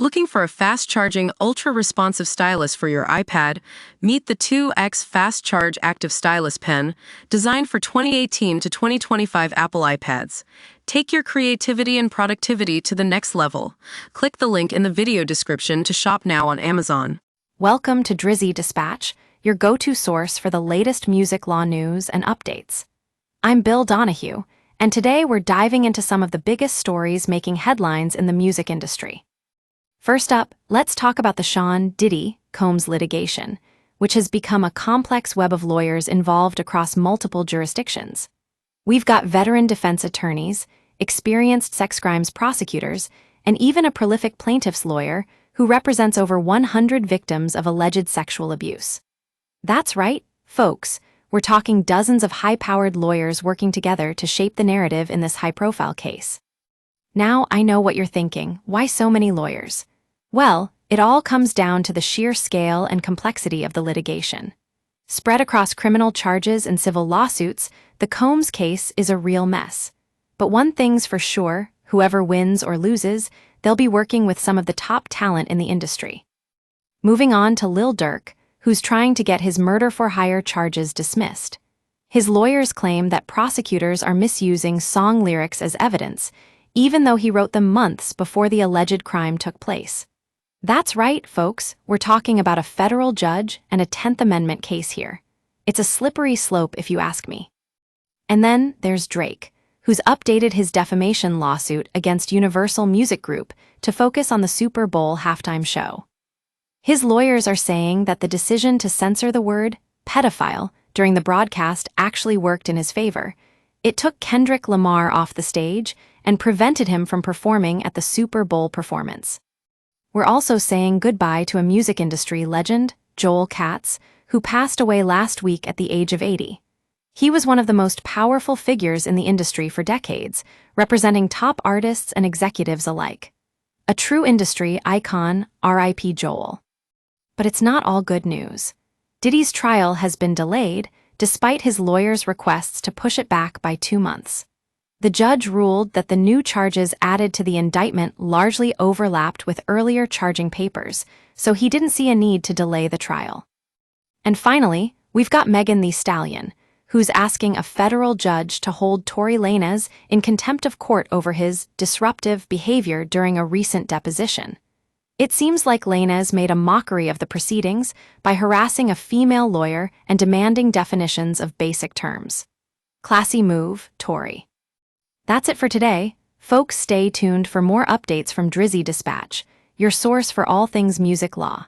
Looking for a fast-charging, ultra-responsive stylus for your iPad? Meet the 2X Fast Charge Active Stylus Pen, designed for 2018 to 2025 Apple iPads. Take your creativity and productivity to the next level. Click the link in the video description to shop now on Amazon. Welcome to Drizzy Dispatch, your go-to source for the latest music law news and updates. I'm Bill Donahue, and today we're diving into some of the biggest stories making headlines in the music industry. First up, let's talk about the Diddy Combs litigation, which has become a complex web of lawyers involved across multiple jurisdictions. We've got veteran defense attorneys, experienced sex crimes prosecutors, and even a prolific plaintiff's lawyer who represents over 100 victims of alleged sexual abuse. That's right, folks, we're talking dozens of high-powered lawyers working together to shape the narrative in this high-profile case. Now I know what you're thinking, why so many lawyers? Well, it all comes down to the sheer scale and complexity of the litigation. Spread across criminal charges and civil lawsuits, the Combs case is a real mess. But one thing's for sure, whoever wins or loses, they'll be working with some of the top talent in the industry. Moving on to Lil Durk, who's trying to get his murder-for-hire charges dismissed. His lawyers claim that prosecutors are misusing song lyrics as evidence, even though he wrote them months before the alleged crime took place. That's right, folks, we're talking about a federal judge and a 10th Amendment case here. It's a slippery slope if you ask me. And then there's Drake, who's updated his defamation lawsuit against Universal Music Group to focus on the Super Bowl halftime show. His lawyers are saying that the decision to censor the word pedophile during the broadcast actually worked in his favor. It took Kendrick Lamar off the stage and prevented him from performing at the Super Bowl performance. We're also saying goodbye to a music industry legend, Joel Katz, who passed away last week at the age of 80. He was one of the most powerful figures in the industry for decades, representing top artists and executives alike. A true industry icon, R.I.P. Joel. But it's not all good news. Diddy's trial has been delayed, despite his lawyers' requests to push it back by 2 months. The judge ruled that the new charges added to the indictment largely overlapped with earlier charging papers, so he didn't see a need to delay the trial. And finally, we've got Megan Thee Stallion, who's asking a federal judge to hold Tory Lanez in contempt of court over his disruptive behavior during a recent deposition. It seems like Lanez made a mockery of the proceedings by harassing a female lawyer and demanding definitions of basic terms. Classy move, Tory. That's it for today. Folks, stay tuned for more updates from Drizzy Dispatch, your source for all things music law.